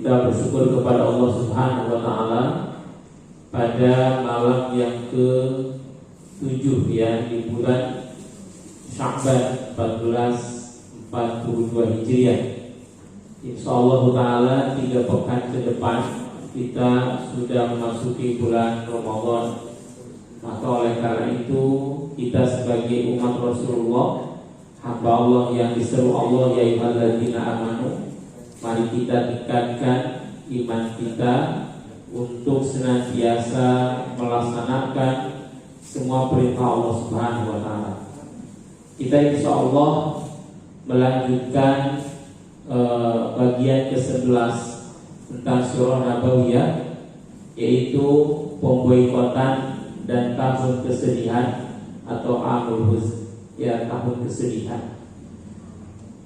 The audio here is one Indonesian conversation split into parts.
Kita bersyukur kepada Allah Subhanahu wa taala pada malam yang ke-7 ya di bulan Sya'ban 1442 Hijriah. Insyaallah taala 3 pekan ke depan kita sudah memasuki bulan Ramadan. Maka oleh karena itu kita sebagai umat Rasulullah, hamba Allah yang diseru Allah, ya ayyuhalladzina amanu, mari kita tingkatkan iman kita untuk senantiasa melaksanakan semua perintah Allah Subhanahu wa taala. Kita insyaallah melanjutkan bagian ke-11 tentang surah Nabawiyah, yaitu pemboikotan dan tahun kesedihan atau Amul Huzn, ya tahun kesedihan.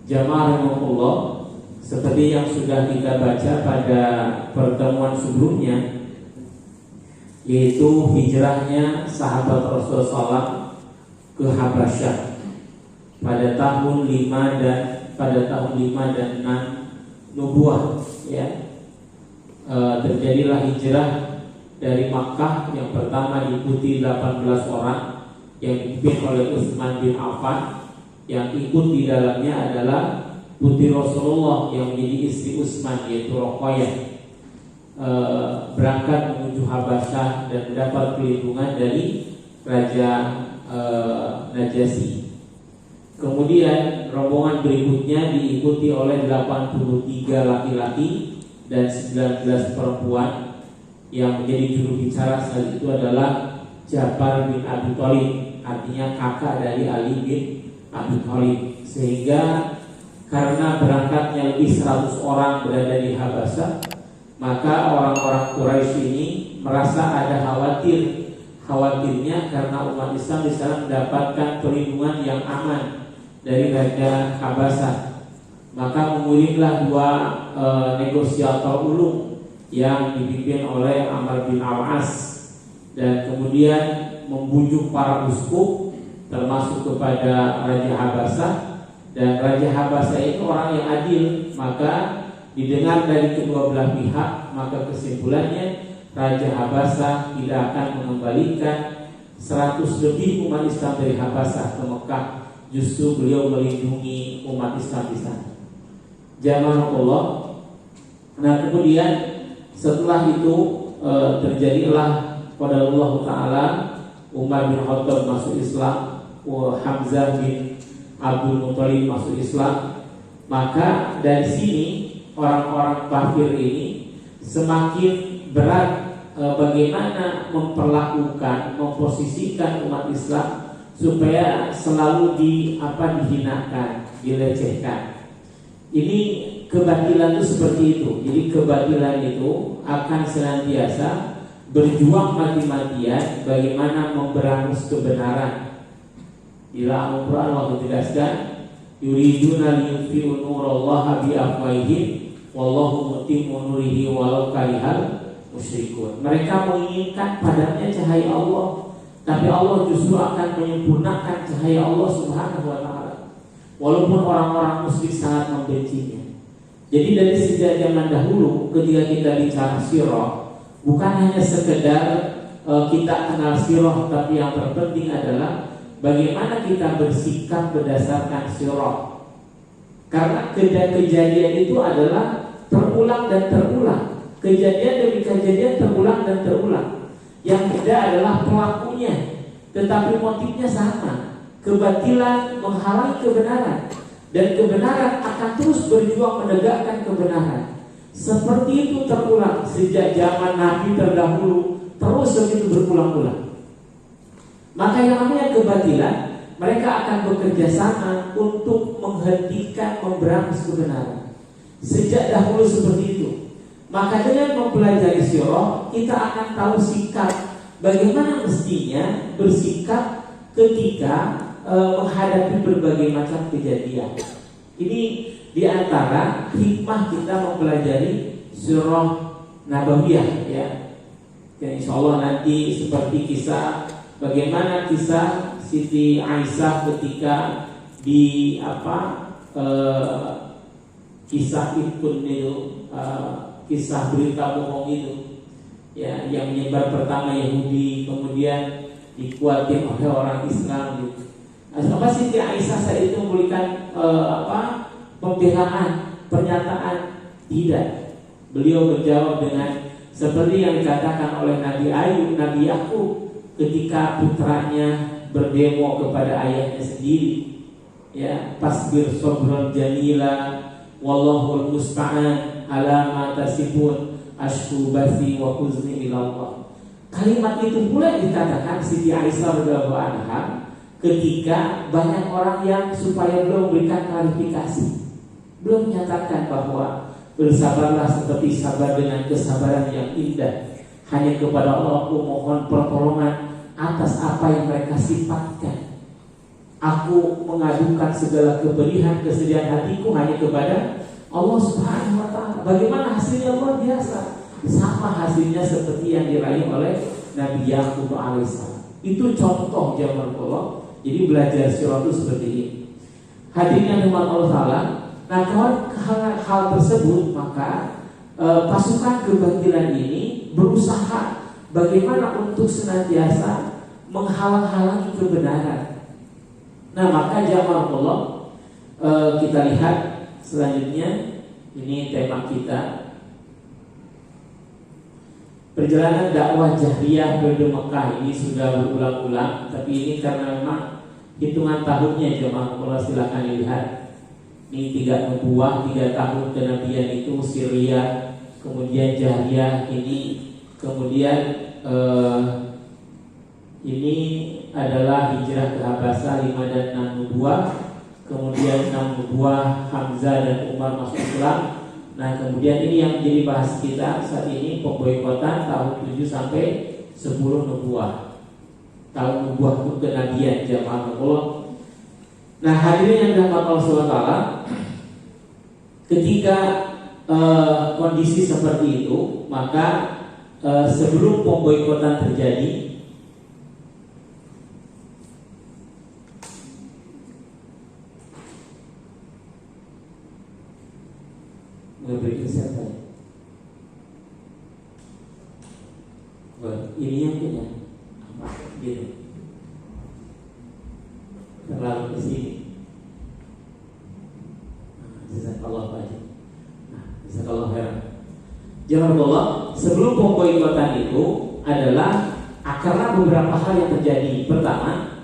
Jamaah rahimahullah, seperti yang sudah kita baca pada pertemuan sebelumnya, yaitu hijrahnya sahabat Rasulullah SAW ke Habasyah pada tahun 5 dan 6 nubuah, ya. Terjadilah hijrah dari Makkah. Yang pertama diikuti 18 orang yang dipimpin oleh Utsman bin Affan. Yang ikut di dalamnya adalah putri Rasulullah yang menjadi istri Utsman, yaitu Ruqayyah, berangkat menuju Habasyah dan mendapat perlindungan dari Raja Najasyi. Kemudian rombongan berikutnya diikuti oleh 83 laki-laki dan 19 perempuan. Yang menjadi juru bicara saat itu adalah Ja'far bin Abi Thalib, artinya kakak dari Ali bin Abi Thalib. Sehingga karena berangkatnya lebih 100 orang berada di Habasyah, maka orang-orang Quraisy ini merasa ada khawatirnya karena umat Islam di sana mendapatkan perlindungan yang aman dari Raja Habasyah. Maka mengirimlah 2 negosiator ulung yang dipimpin oleh Amr bin Al-As, dan kemudian membujuk para uskup termasuk kepada Raja Habasyah. Dan Raja Habasyah itu orang yang adil, maka didengar dari kedua belah pihak, maka kesimpulannya Raja Habasyah tidak akan mengembalikan 100 lebih umat Islam dari Habasyah ke Mekah. Justru beliau melindungi umat Islam di sana. Jamaah Allah. Nah, kemudian setelah itu terjadilah pada Allah Ta'ala Umar bin Khattab masuk Islam, Hamzah bin Abdul Muthalib masuk Islam. Maka dari sini orang-orang kafir ini semakin berat bagaimana memposisikan umat Islam supaya selalu dihinakan, dilecehkan. Ini kebatilan itu seperti itu. Jadi kebatilan itu akan senantiasa berjuang mati-matian bagaimana memberangus kebenaran. Di dalam Al-Quran Allah tegaskan, yuriduna liyutfi'u nurallaha biafwahihim wallahu mutimmu nurihi walau karihal musyrikun. Mereka menginginkan padamnya cahaya Allah, tapi Allah justru akan menyempurnakan cahaya Allah Subhanahu wa taala, walaupun orang-orang musyrik sangat membencinya. Jadi dari sejak zaman dahulu ketika kita bicara sirah, bukan hanya sekedar kita kenal sirah, tapi yang terpenting adalah bagaimana kita bersikap berdasarkan sirah. Karena kejadian itu adalah terulang dan terulang. Kejadian demi kejadian terulang dan terulang. Yang beda adalah pelakunya, tetapi motifnya sama. Kebatilan menghalangi kebenaran, dan kebenaran akan terus berjuang menegakkan kebenaran. Seperti itu terulang sejak zaman Nabi terdahulu, terus begitu berulang-ulang. Maka yang namanya kebatilan, mereka akan bekerja sama untuk menghentikan, memberangus kebenaran. Sejak dahulu seperti itu. Maka dengan mempelajari sirah, kita akan tahu sikap, bagaimana mestinya bersikap ketika menghadapi berbagai macam kejadian. Ini diantara hikmah kita mempelajari surah Nabawiyah, ya. Dan insya Allah nanti seperti kisah, bagaimana kisah Siti Aisyah ketika kisah Ifkun kisah berita bohong itu, ya, yang menyebar pertama Yahudi, kemudian dikuatin oleh orang Islam gitu. Apa Siti Aisyah saat itu memberikan pembelaan, pernyataan? Tidak. Beliau menjawab dengan seperti yang dikatakan oleh Nabi Ayub, Nabi Yakub ketika putranya berdemo kepada ayahnya sendiri, ya, pasbir sabran jamila wallahul musta'an ala ma tasifun ashku bathi wa huzni ila Allah. Kalimat itu pula dikatakan Siti Aisyah radhiyallahu anha ketika banyak orang yang supaya belum memberikan klarifikasi, belum menyatakan bahwa bersabarlah seperti sabar dengan kesabaran yang indah, hanya kepada Allah aku mohon pertolongan atas apa yang mereka sifatkan. Aku mengadukan segala kepedihan, kesedihan hatiku hanya kepada Allah Subhanahu wa ta'ala. Bagaimana hasilnya? Luar biasa. Sama hasilnya seperti yang diraih oleh Nabi Yakub alaihissalam. Itu contoh zaman Allah. Jadi belajar sirah itu seperti ini. Hadirnya dengan Allah Ta'ala. Nah, kalau hal tersebut, maka pasukan kebatilan ini berusaha bagaimana untuk senantiasa menghalang-halangi kebenaran. Nah, maka jamaah Allah, kita lihat selanjutnya. Ini tema kita, perjalanan dakwah jahriyah Periode Mekah. Ini sudah berulang-ulang, tapi ini karena memang hitungan tahunnya jamaah Allah, silakan dilihat. Ini 3 nubuwah, 3 tahun kenabian itu Syria, kemudian jahriyah ini, kemudian ini adalah hijrah ke Habasah 5 dan 6 nubuwah, kemudian 6 nubuwah Hamzah dan Umar masuk Islam. Nah, kemudian ini yang menjadi bahas kita saat ini, pemboikotan tahun 7 sampai 10 nubuwah. Tahun nubuwah itu kenabian jamaah Allah. Nah, hadirin yang dirahmati Allah SWT, ketika kondisi seperti itu, maka sebelum pemboikotan terjadi, memberikan siapa? Ini yang punya apa? Gitu. Terlalu ke sini. Jazakallah khairan. Jazakallah khairan. Jamaah Allah, sebelum pemboikotan itu adalah karena beberapa hal yang terjadi. Pertama,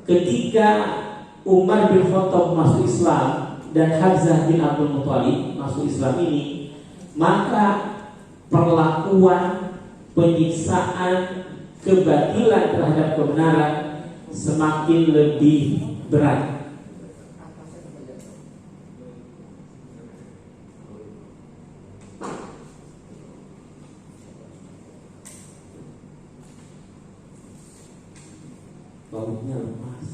ketika Umar bin Khattab masuk Islam dan Hamzah bin Abdul Muthalib masuk Islam ini, maka perlakuan, penyiksaan, kebatilan terhadap kebenaran semakin lebih berat. Baunya lepas.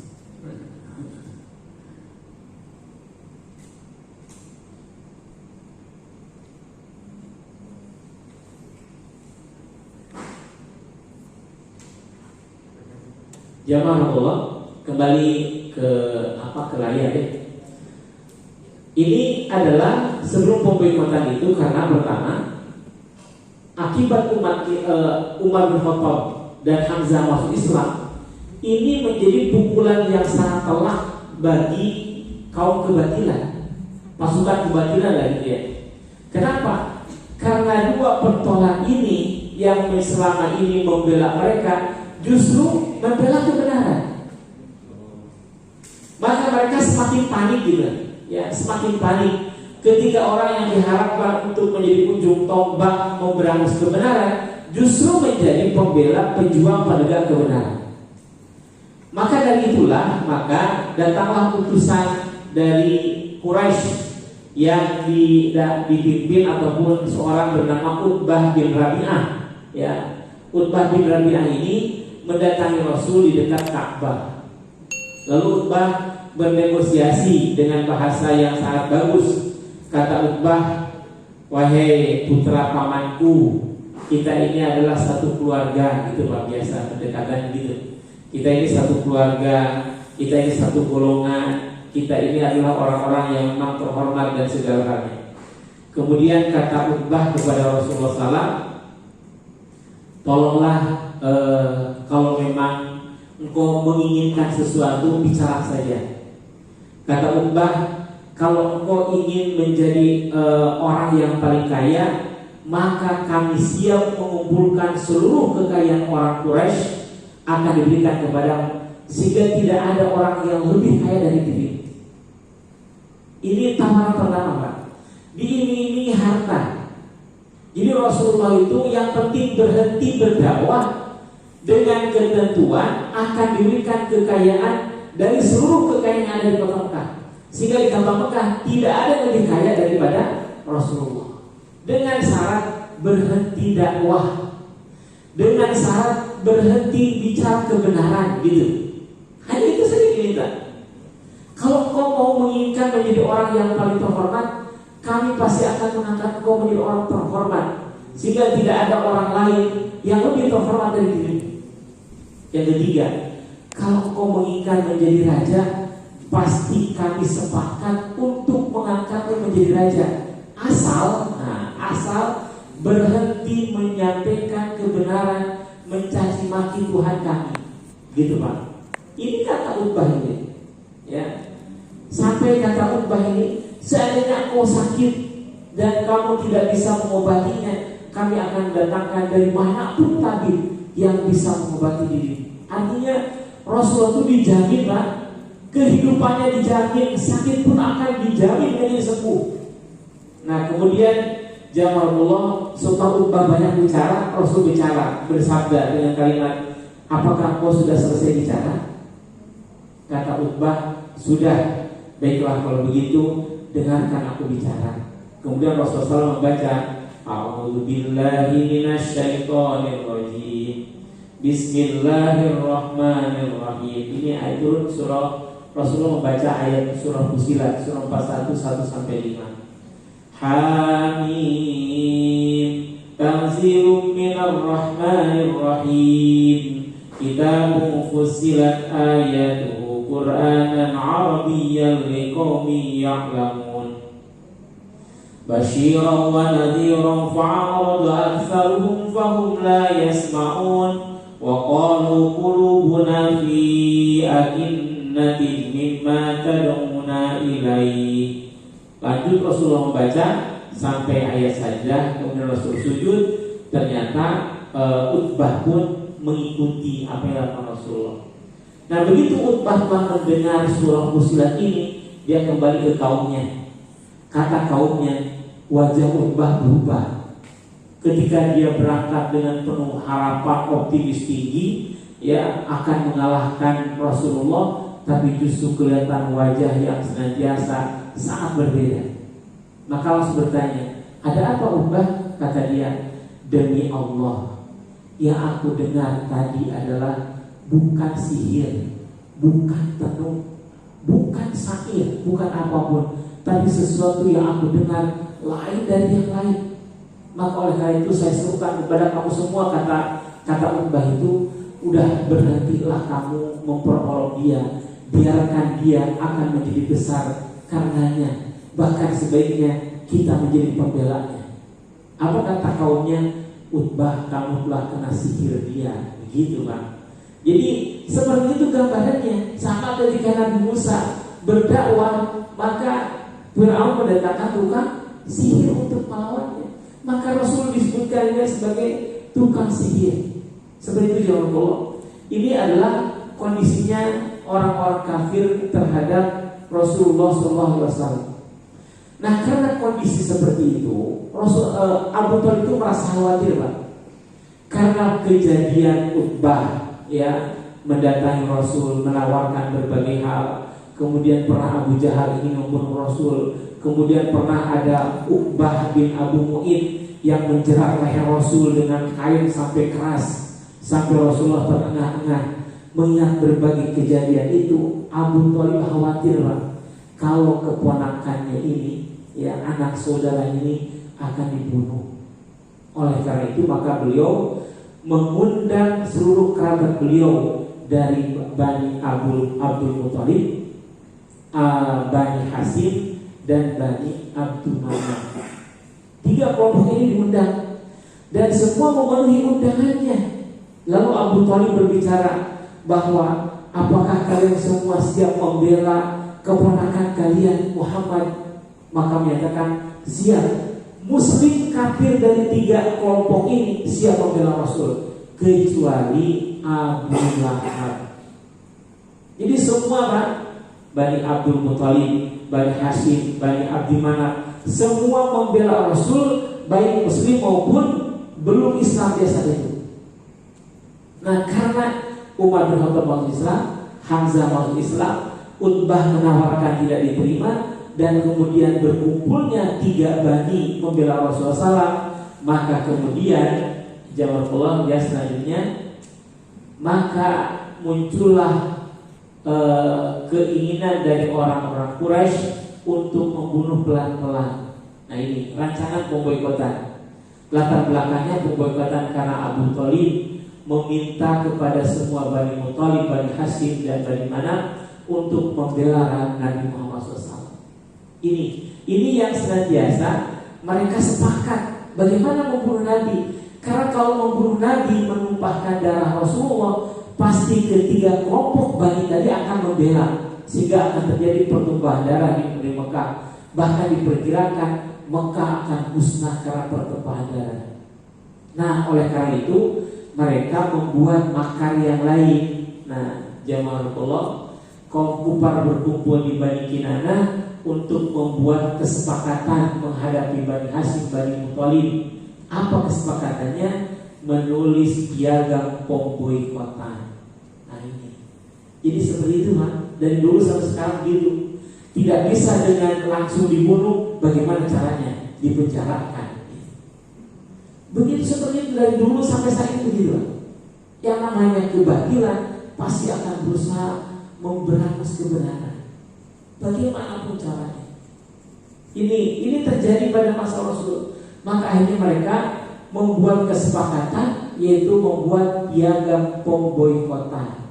Jamaah Allah, kembali ke layar ya. Ini adalah sebelum pemboikotan itu, karena pertama akibat Umar bin Khattab dan Hamzah masuk Islam ini menjadi pukulan yang sangat telak bagi kaum kebatilan, pasukan kebatilan lah gitu ya. Kenapa? Karena dua pentolan ini yang selama ini membela mereka justru membela kebenaran. Maka mereka semakin panik gitu ya, semakin panik ketika orang yang diharapkan untuk menjadi ujung tombak memberangus kebenaran justru menjadi pembela, pejuang penegak kebenaran. Maka dari itulah, maka datanglah utusan dari Quraisy yang dipimpin ataupun seorang bernama Utbah bin Rabi'ah. Ya, Utbah bin Rabi'ah ini mendatangi Rasul di dekat Ka'bah. Lalu Utbah bernegosiasi dengan bahasa yang sangat bagus. Kata Utbah, wahai putra pamanku, kita ini adalah satu keluarga. Itu luar biasa pendekatan gitu. Kita ini satu keluarga, kita ini satu golongan, kita ini adalah orang-orang yang memang terhormat dan segala halnya. Kemudian kata Utbah kepada Rasulullah SAW, tolonglah kalau memang engkau menginginkan sesuatu, bicara saja. Kata Utbah, kalau engkau ingin menjadi orang yang paling kaya, maka kami siap mengumpulkan seluruh kekayaan orang Quraisy akan diberikan kepadamu, sehingga tidak ada orang yang lebih kaya dari diri. Ini tawaran pertama, Pak. Diiming-imingi harta. Jadi Rasulullah itu yang penting berhenti berdakwah dengan ketentuan akan diberikan kekayaan dari seluruh kekayaan yang ada di kota Mekah, sehingga di kota Mekah tidak ada yang lebih kaya daripada Rasulullah. Dengan syarat berhenti dakwah, dengan syarat berhenti bicara kebenaran, gitu. Hanya itu saja diminta. Kalau kau mau menginginkan menjadi orang yang paling terhormat, kami pasti akan mengangkat kau menjadi orang terhormat, sehingga tidak ada orang lain yang lebih terhormat dari diri. Yang ketiga, kalau kau menginginkan menjadi raja, pasti kami sepakat untuk mengangkatmu menjadi raja. Asal berhenti menyampaikan kebenaran, mencaci maki Tuhan kami, gitu Pak. Ini kata Utbah ini, ya. Sampai kata Utbah ini, seandainya engkau sakit dan kamu tidak bisa mengobatinya, kami akan datangkan dari manapun tabib yang bisa mengobati diri. Artinya Rasulullah itu dijamin, Pak. Kehidupannya dijamin, sakit pun akan dijamin menjadi sembuh. Nah kemudian Jamalullah setelah Utbah banyak bicara, Rasul bicara, bersabda dengan kalimat, apakah kau sudah selesai bicara? Kata Utbah, sudah. Baiklah kalau begitu, dengarkan aku bicara. Kemudian Rasulullah SAW membaca, A'udzubillahi minasyaitonirrajim, Bismillahirrahmanirrahim. Ini ayat turun surah, Rasulullah membaca ayat surah Fussilat, surah 41 1-5. Hamim, tanzilum minarrahmanirrahim, kitabun fussilat ayatuhu Qur'anan Arabiyyan liqaumin ya'lamun, basyiran wa nadhiran fa'arada aktsaruhum fahum la yasma'un, wa qalu qulubuna fi akinnatin mimma tad'una ilaihi. Lanjut Rasulullah membaca sampai ayat saja, kemudian Rasul sujud. Ternyata Utbah pun mengikuti apa yang dilakukan Rasulullah. Nah begitu Utbah mendengar surah Fussilat ini, dia kembali ke kaumnya. Kata kaumnya, wajah Utbah berubah. Ketika dia berangkat dengan penuh harapan optimis tinggi, ya akan mengalahkan Rasulullah, tapi justru kelihatan wajah yang senantiasa sangat berbeda. Maka langsung bertanya, ada apa Utbah? Kata dia, demi Allah, yang aku dengar tadi adalah bukan sihir, bukan tenung, bukan syair, bukan apapun, tapi sesuatu yang aku dengar lain dari yang lain. Maka oleh karena itu saya serukan kepada kamu semua, kata Utbah itu, udah berhentilah kamu memperolok dia, biarkan dia akan menjadi besar karenanya, bahkan sebaiknya kita menjadi pembelanya. Apa kata kaumnya? Utbah, kamu telah kena sihir dia, begitu Pak. Jadi seperti itu gambarannya. Sama ketika Nabi Musa berdakwah, maka Fir'aun mendatangkan tukang sihir untuk melawannya. Maka Rasul disebutkan dia sebagai tukang sihir. Seperti itu Allah. Ini adalah kondisinya orang-orang kafir terhadap Rasulullah SAW. Nah karena kondisi seperti itu, Abu Thalib itu merasa khawatir Pak. Karena kejadian Utbah ya mendatangi Rasul, menawarkan berbagai hal. Kemudian pernah Abu Jahal ingin membunuh Rasul. Kemudian pernah ada Uqbah bin Abu Mu'id yang menjerat leher Rasul dengan kain sampai keras, sampai Rasulullah terengah-engah. Mengingat berbagai kejadian itu, Abu Thalib khawatir Pak, kalau keponakannya ini, ya anak saudara ini akan dibunuh. Oleh karena itu maka beliau mengundang seluruh kerabat beliau dari Bani Abdul Muthalib, Bani Hasim dan Bani Abdul Manaf. tiga kelompok ini diundang dan semua memenuhi undangannya. Lalu Abu Thalib berbicara bahwa apakah kalian semua siap membela keponakan kalian Muhammad? Maka menyatakan siap. Muslim kafir dari tiga kelompok ini siap membela Rasul, kecuali Abu Lahab. Jadi semua kan, Bani Abdul Muthalib, Bani Hashim, Bani Abdi Manaf, semua membela Rasul, baik Muslim maupun belum Islam dia saat itu. Nah, karena Umar bin Khattab masuk Islam, Hamzah masuk Islam, Utbah menawarkan tidak diterima, dan kemudian berkumpulnya tiga bani membela Rasulullah SAW, maka kemudian zaman pulang dia selanjutnya, maka muncullah keinginan dari orang-orang Quraisy untuk membunuh pelan-pelan. Nah ini rancangan pemboikotan. Latar belakangnya pemboikotan karena Abu Thalib meminta kepada semua Bani Muthalib, Bani Hashim dan Bani Manaf untuk membela Nabi Muhammad SAW. Ini yang senantiasa mereka sepakat bagaimana membunuh Nabi. Karena kalau membunuh Nabi menumpahkan darah Rasulullah, pasti ketiga kelompok Bani tadi akan membela, sehingga akan terjadi pertumpahan darah di negeri Mekah. Bahkan diperkirakan Mekah akan musnah karena pertumpahan darah. Nah, oleh karena itu mereka membuat makar yang lain. Nah, jamaah Rasulullah, kaum kufar berkumpul di Bani Kinanah untuk membuat kesepakatan menghadapi Bani Hashim, Bani Muthalib. Apa kesepakatannya? Menulis piagam pemboikotan. Nah ini. Jadi seperti itu kan. Dari dulu sampai sekarang gitu. Tidak bisa dengan langsung dibunuh. Bagaimana caranya? Dipenjarakan. Begitu seperti itu dari dulu sampai saat itu gitu. Yang namanya kebatilan pasti akan berusaha memberangus kebenaran. Bagaimanapun caranya. Ini terjadi pada masa Rasul. Maka akhirnya mereka membuat kesepakatan, yaitu membuat piagam pemboikotan.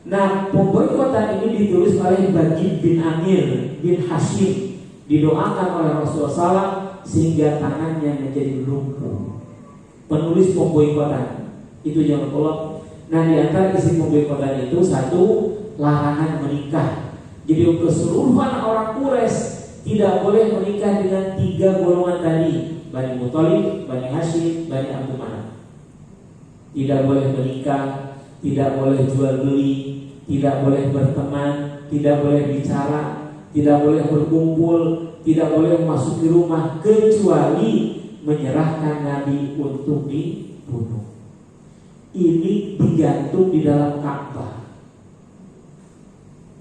Nah, pemboikotan ini ditulis oleh Bagid bin Amir bin Hashim, didoakan oleh Rasulullah SAW sehingga tangannya menjadi lumpuh. Penulis pemboikotan itu yang berkolok. Nah, di antara isi pemboikotan itu satu, larangan menikah. Jadi keseluruhan orang Quraisy tidak boleh menikah dengan tiga golongan tadi, Bani Muthalib, Bani Hashim, Bani Abdi Manaf. Tidak boleh menikah, tidak boleh jual beli, tidak boleh berteman, tidak boleh bicara, tidak boleh berkumpul, tidak boleh memasuki rumah kecuali menyerahkan Nabi untuk dibunuh. Ini digantung di dalam Ka'bah.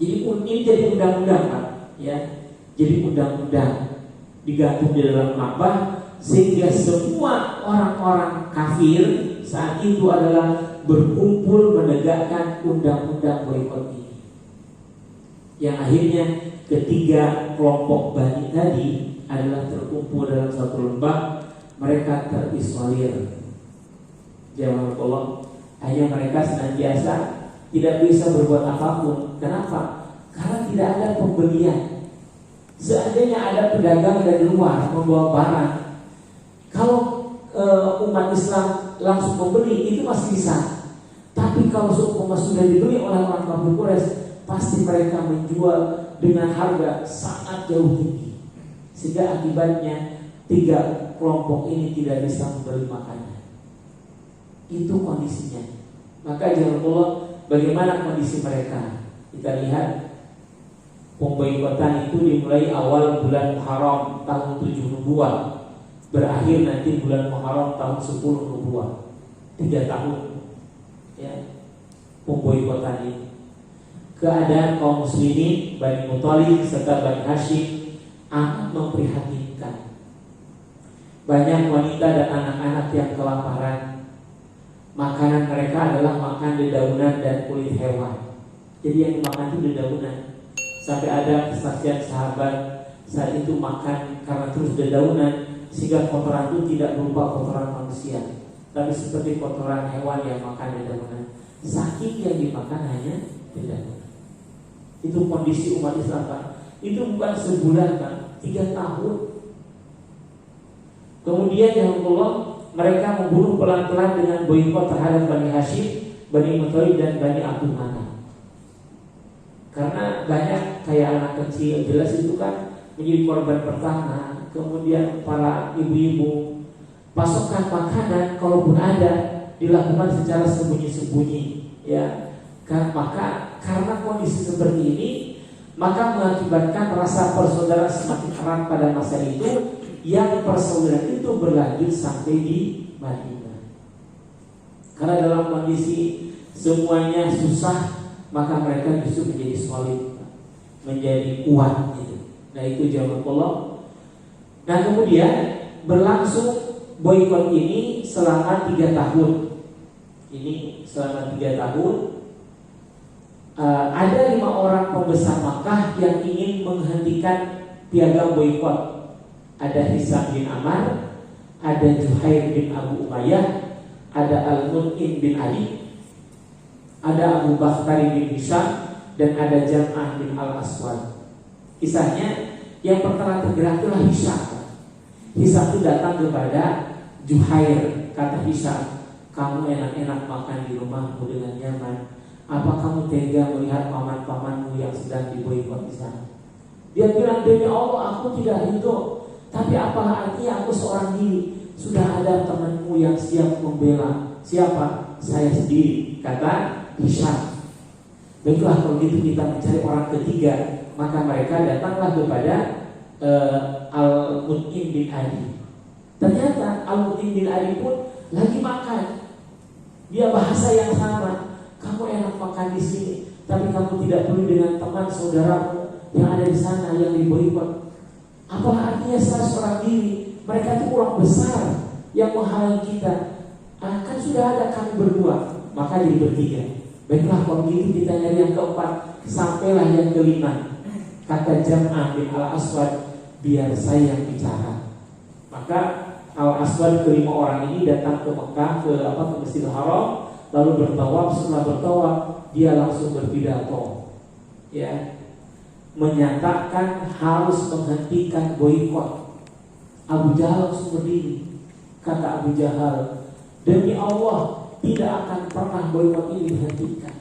Jadi ini jadi undang-undang Pak, ya. Jadi undang-undang digantung di dalam Ka'bah sehingga semua orang-orang kafir saat itu adalah berkumpul menegakkan undang-undang boikot ini. Yang akhirnya ketiga kelompok Bani tadi adalah terkumpul dalam satu lembah, mereka terisolir. Jamaah Allah, hanya mereka senantiasa tidak bisa berbuat apapun. Kenapa? Karena tidak ada pembelian. Seandainya ada pedagang dari luar membawa barang, kalau umat Islam langsung membeli itu masih bisa. Tapi kalau seumpama sudah dibeli oleh orang kafir Quraisy, pasti mereka menjual dengan harga sangat jauh tinggi, sehingga akibatnya tiga kelompok ini tidak bisa membeli makanan. Itu kondisinya. Maka jangan lupa bagaimana kondisi mereka. Kita lihat pemboikotan itu dimulai awal bulan Muharram tahun 7 Nubuwah, berakhir nanti bulan Muharram tahun 10 Nubuwah. 3 tahun ya pemboikotan ini. Keadaan kaum muslimin Bani Muthalib serta Bani Hashim amat memprihatinkan. Banyak wanita dan anak-anak yang kelaparan. Makanan mereka adalah makan dedaunan dan kulit hewan. Jadi yang dimakan itu dedaunan. Sampai ada kesaksian sahabat saat itu makan karena terus dedaunan, sehingga kotoran itu tidak berupa kotoran manusia, tapi seperti kotoran hewan yang makan dedaunan. Saking yang dimakan hanya dedaunan. Itu kondisi umat Islam Pak. Itu bukan sebulan Pak, 3 tahun. Kemudian ya Allah, mereka membunuh pelan-pelan dengan boikot terhadap Bani Hashim, Bani Muthalib dan Bani Abdul Manaf. Karena banyak kayak anak kecil, jelas itu kan menjadi korban pertama. Kemudian para ibu-ibu, pasokan makanan kalaupun ada dilakukan secara sembunyi-sembunyi, ya kan. Maka karena kondisi seperti ini, maka mengakibatkan rasa persaudaraan semakin erat pada masa itu, yang persaudaraan itu berlanjut sampai di Madinah. Karena dalam kondisi semuanya susah, maka mereka justru menjadi solid, menjadi kuat gitu. Nah itu jawaban Allah. Nah kemudian berlangsung boikot ini selama 3 tahun. Ini selama 3 tahun. Ada 5 orang pembesar Makkah yang ingin menghentikan piagam boikot. Ada Hisam bin Ammar, ada Juhair bin Abu Umayyah, ada Al-Mun'im bin Ali, ada Abu Bakhtari bin Hisham, dan ada Jam'ah bin Al-Aswad. Kisahnya yang pertama tergerak itulah Hisham. Hisham itu datang kepada Juhair. Kata Hisham, kamu enak-enak makan di rumahmu dengan nyaman. Apa kamu tega melihat paman-pamanmu yang sedang diboikot di sana? Dia bilang, demi Allah aku tidak ridho. Tapi apalah artinya aku seorang diri? Sudah ada temanmu yang siap membela. Siapa? Saya sendiri, kata Hisham. Baiklah kalau gitu kita mencari orang ketiga. Maka mereka datanglah kepada Al-Mun'im bin Ali. Ternyata Al-Mun'im bin Ali pun lagi makan. Dia bahasa yang sama. Kamu enak makan di sini, tapi kamu tidak peduli dengan teman saudaramu yang ada di sana yang diboikot. Apalah artinya saya seorang diri? Mereka itu orang besar yang menghalangi kita. Kan sudah ada kami berdua, maka jadi bertiga. Baiklah kalau gitu kita nyari yang keempat. Sampailah yang kelima. Kata Jam'ah bin Al-Aswad, biar saya yang bicara. Maka Al-Aswad kelima orang ini datang ke Mekah, ke Masjidil Haram, lalu bertawaf. Setelah bertawaf, dia langsung berpidato, ya, menyatakan harus menghentikan boikot. Abu Jahal langsung berdiri. Kata Abu Jahal, demi Allah tidak akan pernah boikot ini dihentikan.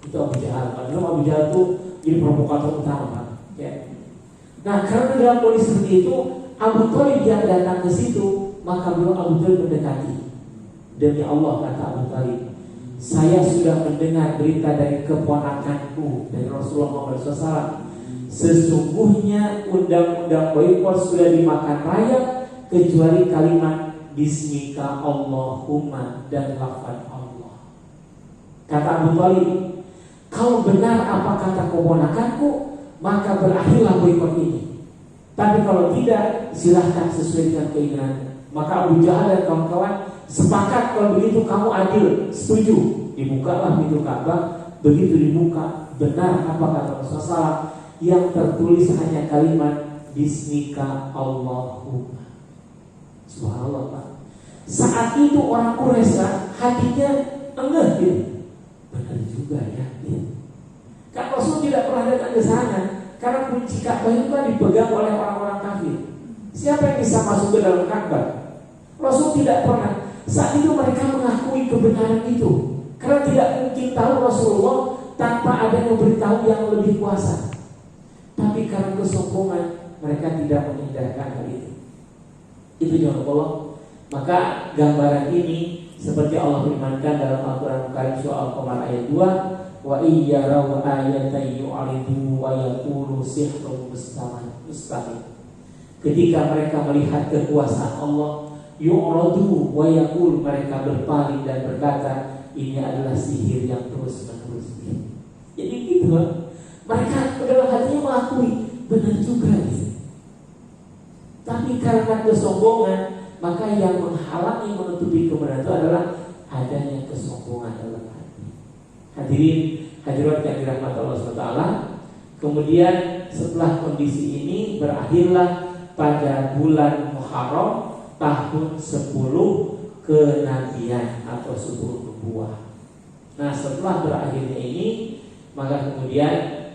Itu Abu Jahal. Padahal Abu Jahal itu jadi provokator utama, ya. Nah karena dalam kondisi seperti itu, Abu Thalib yang datang ke situ, maka beliau Abu Thalib mendekati. Demi Allah, kata Abu Thalib, saya sudah mendengar berita dari keponakanku, dari Rasulullah SAW. Sesungguhnya undang-undang boikot sudah dimakan raya, kecuali kalimat Bismika Allahumma dan lafaz Allah. Kata Abu Thalib, kalau benar apa kata keponakanku, maka berakhirlah boikot ini. Tapi kalau tidak, silahkan sesuai dengan keinginan. Maka Abu Jahal dan kawan-kawan sepakat kalau begitu kamu adil, setuju. Dibukalah pintu Ka'bah. Begitu dibuka, benar apa kata Rasulullah, yang tertulis hanya kalimat Bismika Allahumma. Subhanallah Pak. Saat itu orang Quraisy hatinya enggak gitu. Benar juga ya. Kan Rasul tidak pernah datang ke sana karena kunci Ka'bah itu kan dipegang oleh orang-orang kafir. Siapa yang bisa masuk ke dalam Ka'bah? Rasul tidak pernah. Saat itu mereka mengakui kebenaran itu karena tidak mungkin tahu Rasulullah tanpa ada yang memberitahu yang lebih kuasa. Tapi karena kesombongan mereka tidak mengindahkan hal itu. Itu jawaban Allah. Maka gambaran ini seperti Allah firmankan dalam Al-Quran Karim surah Al-Qamar ayat 2, wa iyyaraw ayatan yu'ridu wa yaqulu sihrun mustahil. Ketika mereka melihat kekuasaan Allah, yu'radu wa yaqul, mereka berpaling dan berkata ini adalah sihir yang terus-menerus. Jadi gitu, mereka dalam hatinya mengakui benar juga gitu. Tapi karena kesombongan, maka yang menghalangi menutupi kebenaran itu adalah adanya kesombongan dalam hati. Hadirin hadirat yang dirahmati Allah SWT. Kemudian setelah kondisi ini berakhirlah pada bulan Muharram tahun 10 kenabian atau 10 nubuwah. Nah setelah berakhirnya ini, maka kemudian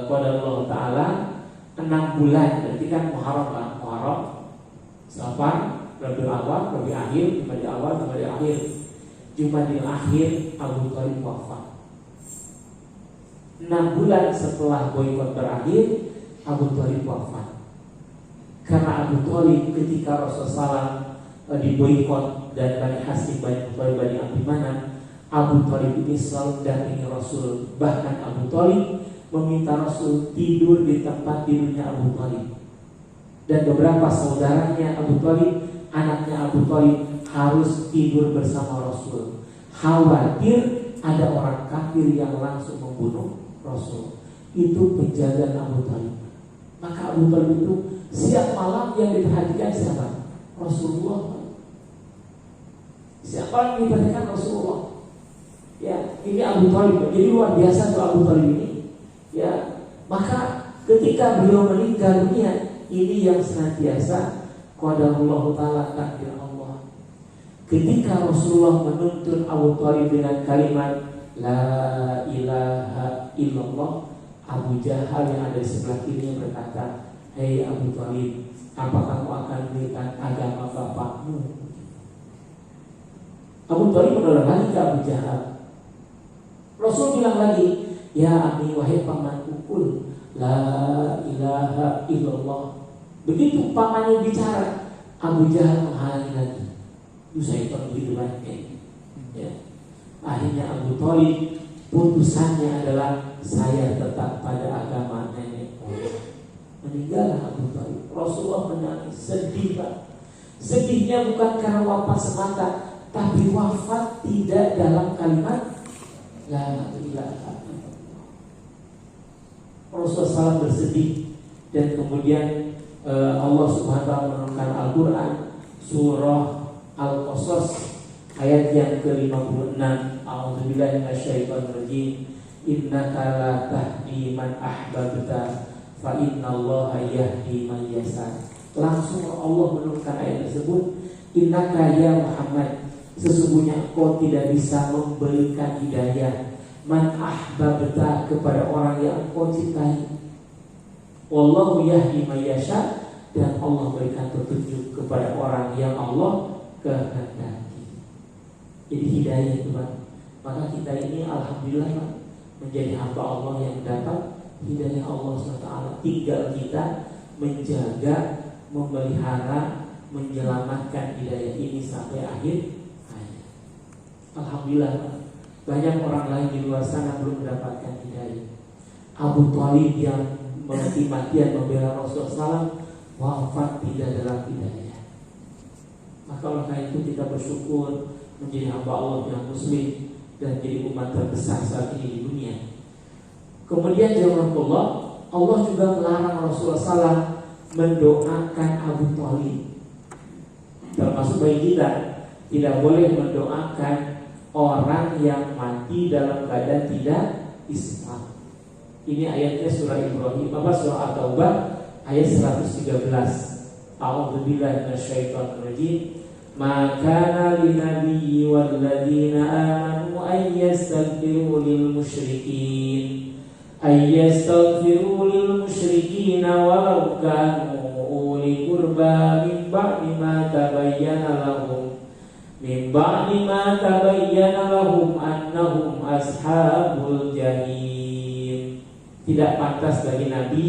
qala Allah Ta'ala 6 bulan, berarti kan Muharram, Safar, Rabiul Awal, Rabiul Akhir, Jumadil Awal, Jumadil Akhir. Jumadil Akhir Abu Thalib wafat. 6 bulan setelah boikot berakhir, Abu Thalib wafat. Karena Abu Thalib ketika Rasulullah SAW diboikot dan Bani Hasyim, Bani Muthalib, Bani Abdimana, Abu Thalib ini selalu dampingi Rasul. Bahkan Abu Thalib meminta Rasul tidur di tempat tidurnya Abu Thalib. Dan beberapa saudaranya Abu Thalib, anaknya Abu Thalib harus tidur bersama Rasul. Khawatir ada orang kafir yang langsung membunuh Rasul. Itu penjagaan Abu Thalib. Maka Abu Thalib itu siap malam yang diperhatikan siapa? Rasulullah. Siapa yang diperhatikan? Rasulullah. Ya, ini Abu Thalib. Jadi luar biasa tuh Abu Thalib ini. Ya, maka ketika beliau meninggal dunia, ini yang senantiasa qadarullah taala, takdir Allah. Ketika Rasulullah menuntun Abu Thalib dengan kalimat la ilaha illallah, Abu Jahal yang ada di sebelah kiri berkata, "Hei Abu Thalib, apa kamu akan berikan agama bapakmu?" Abu Thalib menolak lagi ke Abu Jahal. Rasul bilang lagi, "Ya Abi, wahai pamanku, kul la ilaha illallah." Begitu pamannya bicara, Abu Jahal menghalangi lagi. Itu syaitan begitu banyak. Ya. Akhirnya Abu Thalib putusannya adalah saya tetap pada agama nenek moyang. Meninggallah Abu Thalib. Rasulullah menangis, sedih Pak. Sedihnya bukan karena wafat semata, tapi wafat tidak dalam kalimat la ilaha illallah. Rasulullah SAW bersedih. Dan kemudian Allah Subhanahu wa taala menurunkan Al-Qur'an surah Al-Qasas ayat yang ke-56. A'udzubillahi minasyaitonirrajim. Innaka la tahdi man ahbabta fa innallaha yahdi man yasha. Langsung Allah menurunkan ayat tersebut. Innaka ya Muhammad, sesungguhnya engkau tidak bisa memberikan hidayah man ahbabta kepada orang yang engkau cintai. Wallahu yahdi man yasha, dan Allah berikan petunjuk kepada orang yang Allah kehendaki. Jadi hidayah itu Pak. Maka kita ini alhamdulillah Pak, menjadi hamba Allah yang dapat hidayah Allah SWT. Tinggal kita menjaga, memelihara, menyelamatkan hidayah ini sampai akhir hayat. Alhamdulillah Pak, banyak orang lain di luar sana belum mendapatkan hidayah. Abu Thalib yang mati-matian membela Rasulullah SAW wafat tidak dalam hidayah. Maka oleh karena itu kita bersyukur menjadi hamba Allah yang muslim dan jadi umat terbesar saat ini di dunia. Kemudian jazakallah, Allah juga melarang Rasulullah SAW mendoakan Abu Thalib. Termasuk bagi kita, tidak boleh mendoakan orang yang mati dalam keadaan tidak Islam. Ini ayatnya surah Ibrahim, surah At-Taubah ayat 113. A'udzubillahi minasyaitonirrajim. Ma kana linabiyyi walladzina amanu ay yastaghfiru lil musyrikin walau kanu uli qurba min ba'di ma tabayyana lahum annahum ashabul jahim. Tidak pantas bagi Nabi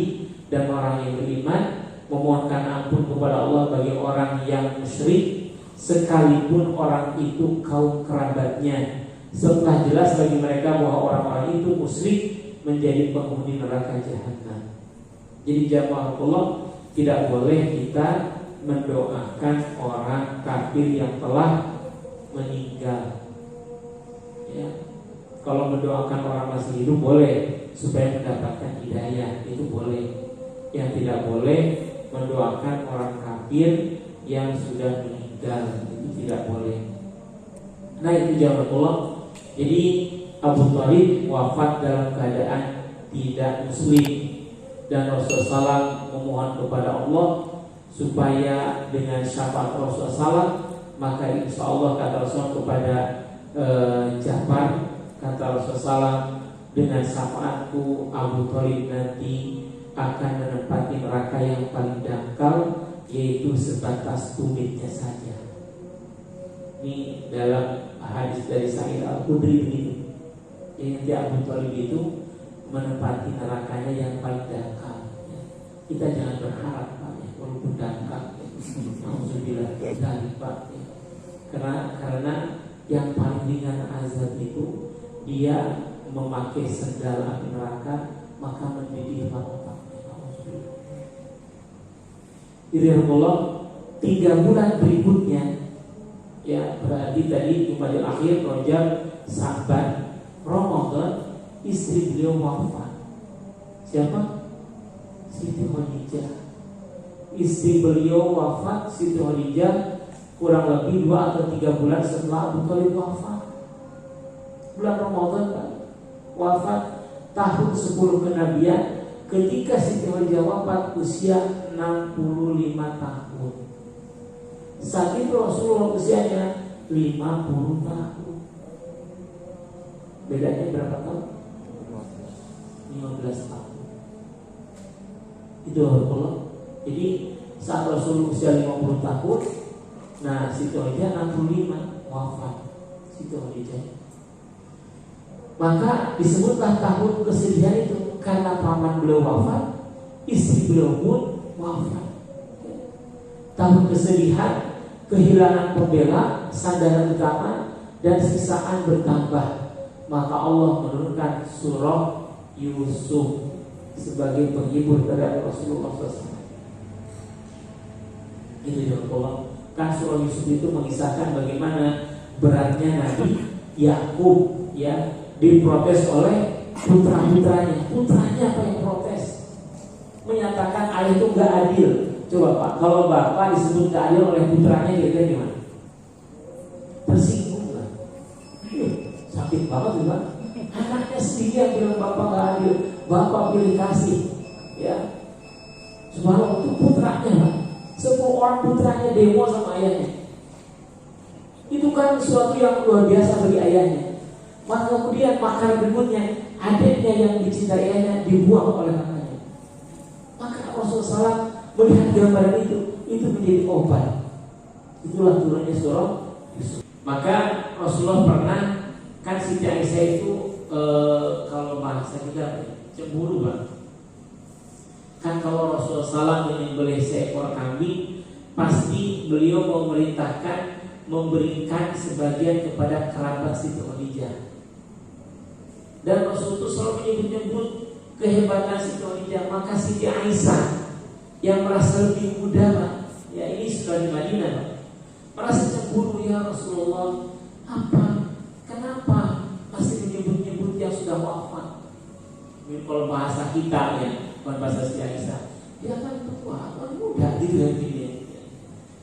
dan orang yang beriman memohonkan ampun kepada Allah bagi orang yang musyrik, sekalipun orang itu kaum kerabatnya, setelah jelas bagi mereka bahwa orang-orang itu musyrik menjadi penghuni neraka jahanam. Jadi jamaah Allah, tidak boleh kita mendoakan orang kafir yang telah meninggal. Ya. Kalau mendoakan orang masih hidup boleh, supaya mendapatkan hidayah, itu boleh. Yang tidak boleh mendoakan orang kafir yang sudah meninggal, itu tidak boleh. Nah itu jamaah Allah. Jadi Abu Thalib wafat dalam keadaan tidak muslim, dan Rasulullah SAW memohon kepada Allah supaya dengan syafaat Rasulullah SAW, maka insya Allah kata Rasulullah kepada Ja'far, kata Rasulullah SAW, dengan syafaatku Abu Thalib nanti akan menempati neraka yang paling dangkal, yaitu sebatas tumitnya saja. Ini dalam hadis dari Sa'id Al-Khudri begitu. Yang Abu Thalib itu menempati nerakanya yang paling dangkal. Kita jangan berharap Pak, ya, walaupun dangkal. Alhamdulillah dari Pak. Ya. Karena yang paling ringan azab itu dia memakai sendal api neraka, maka mendidih bapak. Irhamullah 3 bulan berikutnya, ya berarti tadi Jumadil Akhir, Rajab, Sa'ban, Ramadan, istri beliau wafat. Siapa? Siti Khadijah. Istri beliau wafat, Siti Khadijah, kurang lebih 2 atau 3 bulan setelah Abu Thalib wafat. Bulan Ramadan Pak, wafat tahun 10 kenabian. Ketika Siti Khadijah wafat usia 65 tahun. Saat itu Rasulullah usianya 50 tahun. Bedanya berapa tahun? 15 tahun. Itu Allah. Jadi saat Rasul usia 50 tahun, nah Siti Khadijah 65 wafat. Siti Khadijah. Maka disebutlah tahun kesedihan itu karena paman beliau wafat, istri beliau pun wafat. Tahun kesedihan, kehilangan pembela, sandaran utama, dan siksaan bertambah. Maka Allah menurunkan surah Yusuf sebagai penghibur terhadap Rasulullah SAW. Itu ya Allah. Kan surah Yusuf itu mengisahkan bagaimana beratnya Nabi Yakub, ya, diprotes oleh putra-putranya. Putranya apa yang protes? Menyatakan ayah itu gak adil. Coba Pak, kalau bapak disebut gak adil oleh putranya, kira-kira gimana? Tersinggung lah. Sakit banget juga. Anaknya sendiri yang bilang bapak gak adil, bapak pilih kasih, ya. Subhanallah, itu putranya Pak. Semua orang putranya demo sama ayahnya. Itu kan sesuatu yang luar biasa bagi ayahnya. Maka kemudian makar berikutnya, adiknya yang dicintai ayahnya dibuang oleh kakaknya. Maka Rasulullah SAW melihat gambaran itu menjadi obat. Itulah turunnya surah Yusuf. Maka Rasulullah pernah, kan Siti Aisyah itu kalau bahasa kita cemburu Bang. Kan kalau Rasulullah SAW menyembelih seekor kambing, pasti beliau memerintahkan memberikan sebagian kepada kerabat Siti Khadijah. Dan Rasul itu selalu menyebut-nyebut kehebatan Siti Khadijah. Maka Siti Aisyah yang merasa lebih muda, ya ini sudah di Madinah, merasa cemburu, ya Rasulullah, kenapa masih menyebut-nyebut yang sudah wafat? Ini kalau bahasa kita ya, bukan bahasa Siti Aisyah. Dia kan tua, kan muda gitu kan dia.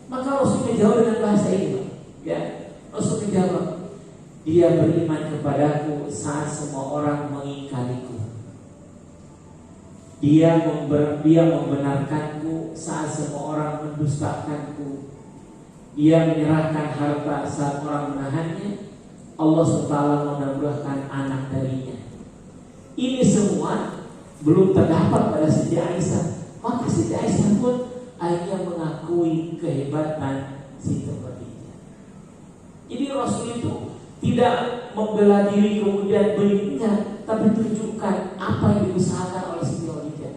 Maka Rasul menjawab dengan bahasa ini, ya. Rasul menjawab, dia beriman kepadaku saat semua orang mengingkariku. Dia membenarkanku saat semua orang mendustakanku. Dia menyerahkan harta saat orang menahannya. Allah SWT menambahkan anak darinya. Ini semua belum terdapat pada Siti Aisyah. Maka Siti Aisyah pun akhirnya mengakui kehebatan Siti Khadijah. Jadi Rasul itu tidak membela diri kemudian beringat, tapi tunjukkan apa yang diusahakan oleh Siti Khadijah.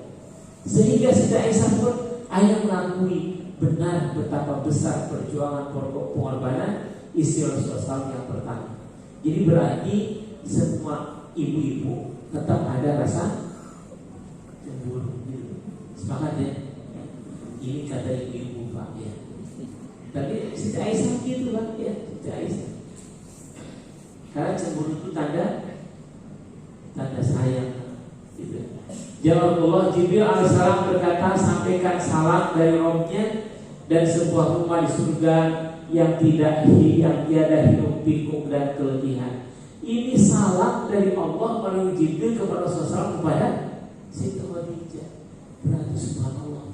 Sehingga Siti Aisyah pun akhirnya mengakui benar betapa besar perjuangan pengorbanan istri Rasulullah SAW yang pertama. Jadi berarti semua ibu-ibu tetap ada rasa cemburu. Sepakat ya? Ini kata ibu-ibu Pak ya. Tapi Siti Aisyah gitu Pak ya, Siti Aisyah. Karena cemburu itu tanda sayang. Gitu. Jawab Allah, Jibril alaihissalam berkata, sampaikan salam dari Rabbnya dan sebuah rumah di surga yang tiada hidup pikuk dan kelebihan. Ini salam dari Allah melalui Jibril kepada Rasulullah kepada Siti Khadijah. Berarti subhanallah.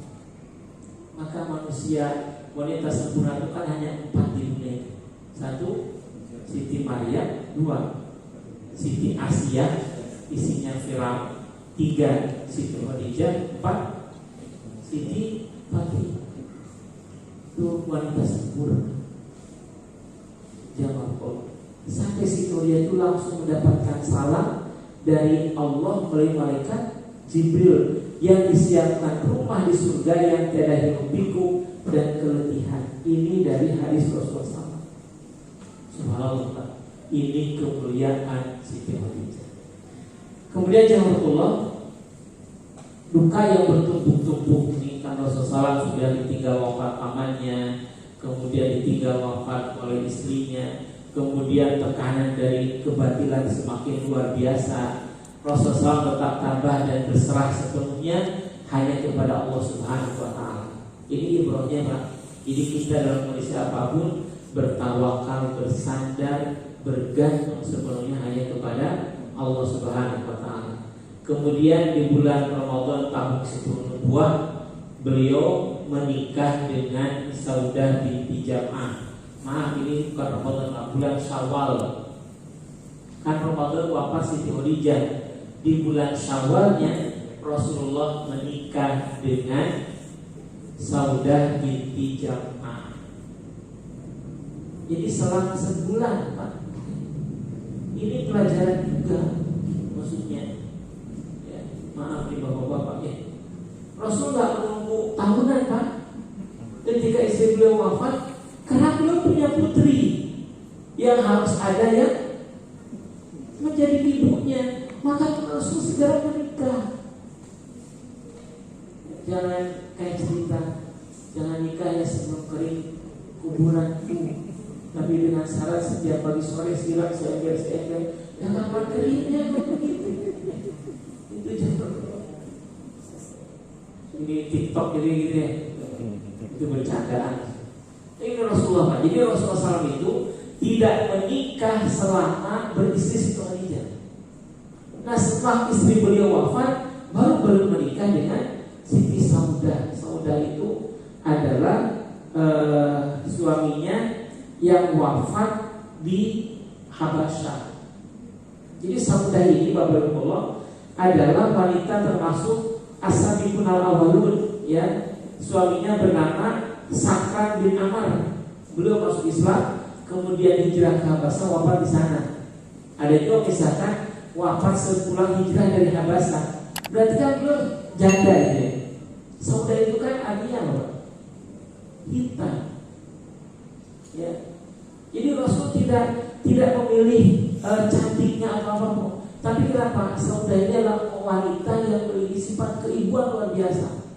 Maka manusia wanita sempurna itu kan hanya 4 di dunia. 1, Siti Maryam. 2, Siti Asia, isinya Firaun. 3, Siti Khadijah. 4, Siti Fatimah. itu wanita sempurna. Jamaah Allah. Sampai situ dia itu langsung mendapatkan salam dari Allah melalui malaikat Jibril yang disiapkan rumah di surga yang tiada hiruk pikuk dan keletihan. Ini dari hadis Rasulullah SAW. Subhanallah. Ini kemuliaan Siti Khadijah. Kemudian jamaah, duka yang bertumpuk-tumpuk ini kan Rasulullah SAW sudah ditinggal wafat pamannya, kemudian ditinggal wafat oleh istrinya, kemudian tekanan dari kebatilan semakin luar biasa. Rasulullah SAW tetap tabah dan berserah sepenuhnya hanya kepada Allah Subhanahu wa Ta'ala. Ini ibrahnya Pak. Jadi kita dalam kondisi apapun bertawakal, bersandar, bergantung sepenuhnya hanya kepada Allah Subhanahu wa Ta'ala. Kemudian di bulan Ramadan tahun 10 Nubuwah, beliau menikah dengan Saudah binti Jam'ah. Maaf, ini bukan Ramadan, bulan Syawal. Kan Ramadan wafat Siti Khadijah. Di bulan Syawalnya Rasulullah menikah dengan Saudah binti Jam'ah. Jadi selama sebulan Pak. Ini pelajaran juga, maksudnya ya, maaf nih bapak-bapak ya. Rasul nggak menunggu tahunan Pak. Ketika istri beliau wafat, karena beliau punya putri yang harus ada yang menjadi ibunya, maka Rasul segera menikah. Jangan kayak cerita, jangan nikah ya sebelum kering kuburanku. Tapi dengan syarat setiap pagi sore siram seember-seember. Yang kapan keringnya begitu. Itu jangan. Ini TikTok jadi gitu ya. Itu bercandaan. Ini Rasulullah. Jadi Rasulullah SAW itu tidak menikah selama beristri Siti Khadijah. Nah setelah istri beliau wafat, baru menikah dengan Siti Saudah. Saudah itu adalah suaminya yang wafat di Habasyah. Jadi Saudah ini Bapak-Bapak adalah wanita termasuk as-sabiqun al-awwalun ya. Suaminya bernama Sakran bin Amr. Beliau masuk Islam, kemudian hijrah ke Habasyah, wafat di sana. Ada juga misalkan wafat sepulang hijrah dari Habasyah. Berarti kan beliau janda ya. Saudah itu kan artinya apa? Hitam. Ya. Jadi Rasul tidak memilih cantiknya apa-apa. Tapi kenapa? Saudah ini adalah wanita yang memiliki sifat keibuan luar biasa,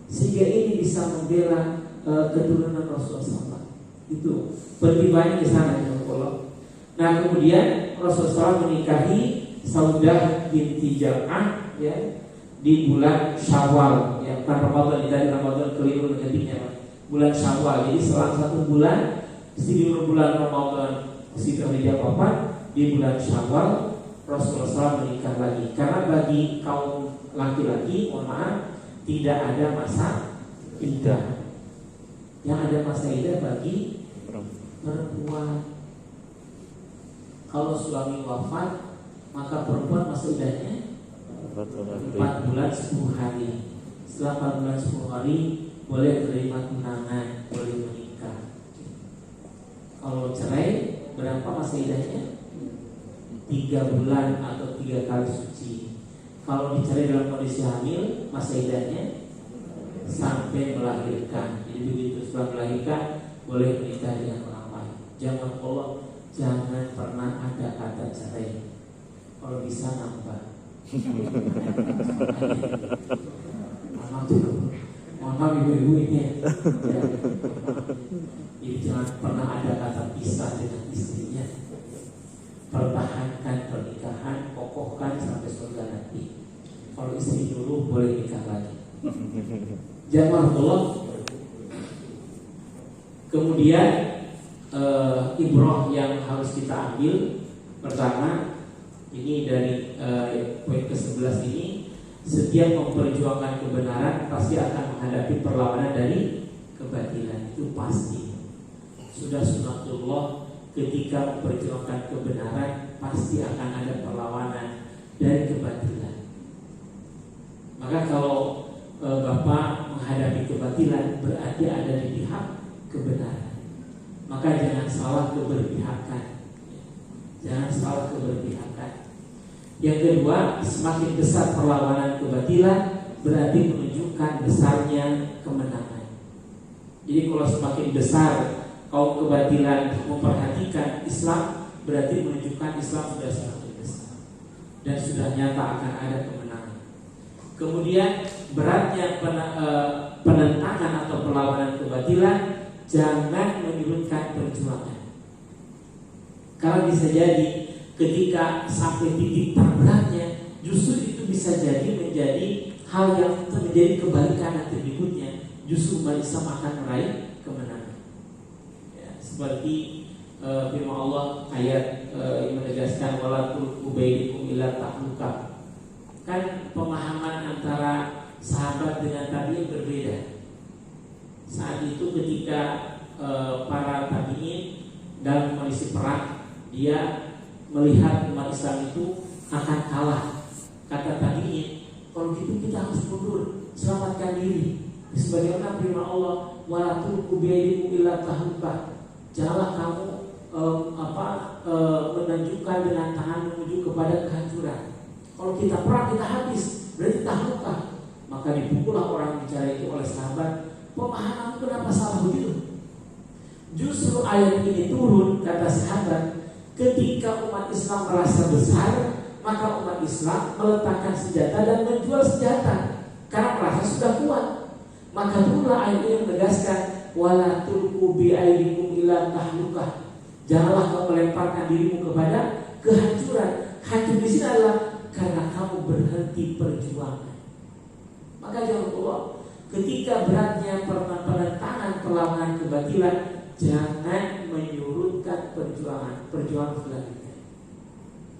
sehingga ini bisa membela keturunan Rasulullah SAW. Itu pertimbangannya di sana ya Allah. Nah kemudian Rasulullah SAW menikahi Saudah binti Jam'ah ya di bulan Syawal. Ya kan Ramadan, dari Ramadan keliru ketiknya bulan Syawal. Jadi selang 1 bulan di bulan Ramadan Siti Khadijah wafat, di bulan Syawal Rasulullah SAW menikah lagi. Karena bagi kaum laki-laki, mohon maaf, tidak ada masa iddah. Yang ada masa iddah bagi perempuan. Kalau suami wafat, maka perempuan masa iddahnya 4 bulan 10 hari. Setelah 4 bulan 10 hari boleh menerima tunangan, boleh menikah. Kalau cerai berapa masa iddahnya? 3 bulan atau 3 kali suci. Kalau dicerai dalam kondisi hamil, masa iddahnya sampai melahirkan. Jadi begitu setelah melahirkan boleh menikah dengan orang lain. Jangan Allah, jangan pernah ada kata cerai. Kalau bisa nambah. Maaf ibu-ibu ini ya. Jadi jangan pernah ada kata pisah dengan istrinya. Pertahankan pernikahan, kokohkan sampai surga nanti. Kalau istri dulu boleh nikah lagi. Jamaah Allah. Kemudian ibrah yang harus kita ambil pertama, ini dari poin ke-11 ini, setiap memperjuangkan kebenaran pasti akan menghadapi perlawanan dari kebatilan. Itu pasti. Sudah sunatullah, ketika memperjuangkan kebenaran pasti akan ada perlawanan dari kebatilan. Maka kalau Bapak menghadapi kebatilan, berarti ada di pihak kebenaran. Maka jangan salah keberpihakan. Jangan salah keberpihakan. Yang kedua, semakin besar perlawanan kebatilan berarti menunjukkan besarnya kemenangan. Jadi kalau semakin besar kaum kebatilan memperhatikan Islam, berarti menunjukkan Islam sudah semakin besar dan sudah nyata akan ada kemenangan. Kemudian beratnya penentangan atau perlawanan kebatilan jangan menyurutkan perjuangan. Karena bisa jadi ketika sampai titik terberatnya, justru itu bisa jadi menjadi hal yang menjadi kebalikan nanti berikutnya. Justru umat Islam akan meraih kemenangan. Ya, seperti firman Allah ayat yang menegaskan wala tulqu baikum ila tahluka. Kan pemahaman antara sahabat dengan tabi'in berbeda. Saat itu ketika para tabi'in dalam kondisi perang, dia melihat umat Islam itu akan kalah. Kata tabi'in, kalau gitu kita harus mundur, selamatkan diri. Sebagaimana firman Allah, wala tulqu baikum ila tahluka. Janganlah kamu menunjukkan dengan tangan menuju kepada kehancuran. Kalau kita perang kita habis, berarti tahluka. Maka dipukullah orang bicara itu oleh sahabat. Pemahaman kenapa salah begitu? Justru ayat ini turun, kata sahabat, ketika umat Islam merasa besar, maka umat Islam meletakkan senjata dan menjual senjata karena merasa sudah kuat. Maka turunlah ayat ini menegaskan wala tulqu bi'aidikum ila tahlukah. Janganlah kamu melemparkan dirimu kepada kehancuran. Hancur di sini adalah karena kamu berhenti perjuangan. Maka jangan lupa, ketika beratnya penentangan perlawanan kebatilan, jangan menyurutkan perjuangan selanjutnya.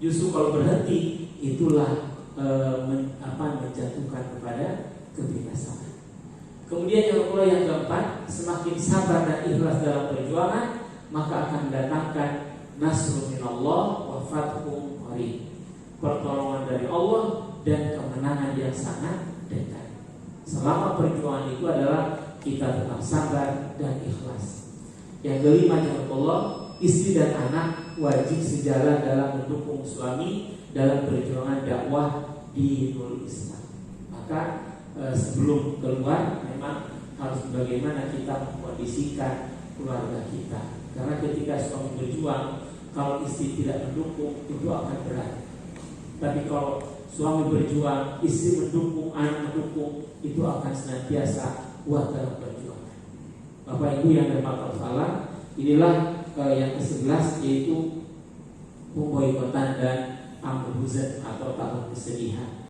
Justru kalau berhenti, itulah menjatuhkan kepada kebinasaan. Kemudian yang keempat, semakin sabar dan ikhlas dalam perjuangan, maka akan mendatangkan nasrun minallah wa fathun qarib. Pertolongan dari Allah dan kemenangan yang sangat dekat. Selama perjuangan itu adalah kita tetap sabar dan ikhlas. Yang kelima, Allah, istri dan anak wajib sejalan dalam mendukung suami dalam perjuangan dakwah di Nurul Islam. Maka sebelum keluar memang harus bagaimana kita mengkondisikan keluarga kita. Karena ketika suami berjuang, kalau istri tidak mendukung, itu akan berat. Tapi kalau suami berjuang, istri mendukung, anak mendukung, itu akan senantiasa kuat dalam perjuangan. Bapak Ibu yang dirahmati Allah, inilah yang ke-11, yaitu pemboikotan dan amr huzn atau tahun kesedihan.